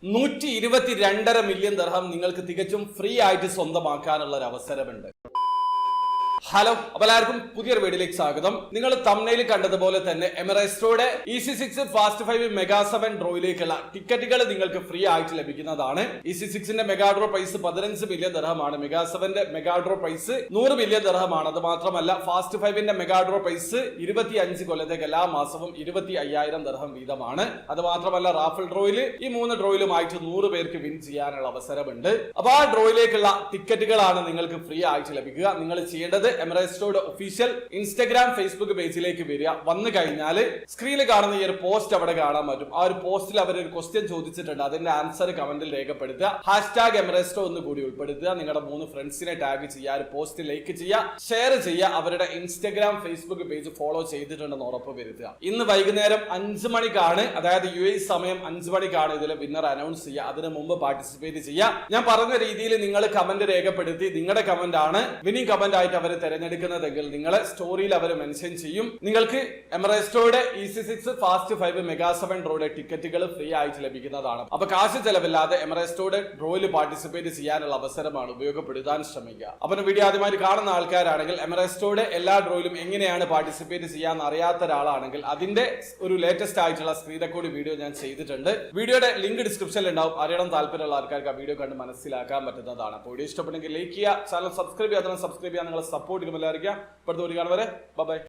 122.5 million ദിർഹം നിങ്ങൾക്ക് തികച്ചും free ആയിട്ട് സ്വന്തമാക്കാനുള്ള ഒരു അവസരമുണ്ട്. ഹലോ, അപ്പോൾ എല്ലാവർക്കും പുതിയൊരു വീഡിയോയിലേക്ക് സ്വാഗതം. നിങ്ങൾ തംബ്നെയിൽ കണ്ടതുപോലെ തന്നെ എമിറേറ്റ്സോടെ EC6 ഫാസ്റ്റ് 5 മെഗാ 7 ഡ്രോയിലേക്കുള്ള ടിക്കറ്റുകൾ നിങ്ങൾക്ക് ഫ്രീ ആയിട്ട് ലഭിക്കുന്നതാണ്. EC6ന്റെ മെഗാ ഡ്രോ പ്രൈസ് 15 മില്യൺ ദിർഹമാണ്. മെഗാ 7ന്റെ മെഗാ ഡ്രോ പ്രൈസ് 100 മില്യൺ ദിർഹമാണ്. അത് മാത്രമല്ല ഫാസ്റ്റ് 5ന്റെ മെഗാ ഡ്രോ പ്രൈസ് 25 കൊല്ലത്തേക്ക് എല്ലാ മാസവും 25,000 ദിർഹം വീതമാണ്. അത് മാത്രമല്ല റാഫൽ ഡ്രോയിൽ ഈ 3 ഡ്രോയിലുമായിട്ട് 100 പേർക്ക് വിൻ ചെയ്യാനുള്ള അവസരമുണ്ട്. അപ്പൊ ആ ഡ്രോയിലേക്കുള്ള ടിക്കറ്റുകളാണ് നിങ്ങൾക്ക് ഫ്രീ ആയിട്ട് ലഭിക്കുക. നിങ്ങൾ ചെയ്യേണ്ടത് എമിറേറ്റ്സോടെ ഒഫീഷ്യൽ ഇൻസ്റ്റാഗ്രാം ഫേസ്ബുക്ക് പേജിലേക്ക് വരിക. വന്നു കഴിഞ്ഞാൽ സ്ക്രീനിൽ കാണുന്ന ഈ ഒരു പോസ്റ്റ് അവിടെ കാണാൻ പറ്റും. ആ ഒരു പോസ്റ്റിൽ അവർ ഒരു ക്വസ്റ്റ്യൻ ചോദിച്ചിട്ടുണ്ട്. അതിന്റെ ആൻസർ കമന്റിൽ രേഖപ്പെടുത്തുക. ഹാഷ്ടാഗ് എമിറേറ്റ്സോ എന്ന് കൂടി ഉൾപ്പെടുത്തുക. നിങ്ങളുടെ 3 ഫ്രണ്ട്സിനെ ടാഗ് ചെയ്യുക, പോസ്റ്റ് ലൈക്ക് ചെയ്യുക, ഷെയർ ചെയ്യുക. അവരുടെ ഇൻസ്റ്റാഗ്രാം ഫേസ്ബുക്ക് പേജ് ഫോളോ ചെയ്തിട്ടുണ്ടെന്ന് ഉറപ്പ് വരുത്തുക. ഇന്ന് വൈകുന്നേരം 5 മണിക്കാണ്, അതായത് UAE സമയം 5 മണിക്കാണ് ഇതിൽ വിന്നർ അനൗൺസ് ചെയ്യുക. അതിനു മുമ്പ് പാർട്ടിസിപ്പേറ്റ് ചെയ്യുക. ഞാൻ പറഞ്ഞ രീതിയിൽ നിങ്ങൾ കമന്റ് രേഖപ്പെടുത്തി നിങ്ങളുടെ കമന്റ് ആണ് വിന്നിംഗ് കമന്റ് ആയിട്ട് അവർ തിരഞ്ഞെടുക്കുന്നതെങ്കിൽ നിങ്ങളെ സ്റ്റോറിയിൽ അവർ മെൻഷൻ ചെയ്യും. നിങ്ങൾക്ക് എമിറേറ്റ്സോടെ EC6 ഫാസ്റ്റ് 5 മെഗാ 7 ഡ്രോയുടെ ടിക്കറ്റുകൾ ഫ്രീ ആയിട്ട് ലഭിക്കുന്നതാണ്. അപ്പൊ കാശ് ചെലവില്ലാതെ എമിറേറ്റ്സോടെ ഡ്രോയിൽ പാർട്ടിസിപ്പേറ്റ് ചെയ്യാനുള്ള അവസരമാണ്, ഉപയോഗപ്പെടുത്താൻ ശ്രമിക്കുക. അപ്പൊ വീഡിയോ ആദ്യമായി കാണുന്ന ആൾക്കാരാണെങ്കിൽ എമിറേറ്റ്സോടെ എല്ലാ ഡ്രോയിലും എങ്ങനെയാണ് പാർട്ടിസിപ്പേറ്റ് ചെയ്യാൻ അറിയാത്ത ഒരാളാണെങ്കിൽ അതിന്റെ ഒരു ലേറ്റസ്റ്റ് ആയിട്ടുള്ള സ്ക്രീൻ റെക്കോർഡ് വീഡിയോ ഞാൻ ചെയ്തിട്ടുണ്ട്. വീഡിയോയുടെ ലിങ്ക് ഡിസ്ക്രിപ്ഷനിൽ ഉണ്ടാവും. അറിയണം താല്പര്യമുള്ള ആൾക്കാർക്ക് ആ വീഡിയോ കണ്ട് മനസ്സിലാക്കാൻ പറ്റുന്നതാണ്. അപ്പോൾ വീഡിയോ ഇഷ്ടപ്പെട്ടെങ്കിൽ ലൈക്ക് ചെയ്യുക, ചാനൽ സബ്സ്ക്രൈബ് ചെയ്യാൻ സബ്സ്ക്രൈബ് ചെയ്യാൻ നിങ്ങളെ സപ്പോർട്ട് ചെയ്യുമ്പോൾ എല്ലാവരും. അടുത്ത വീഡിയോ കാണുവരെ ബൈ.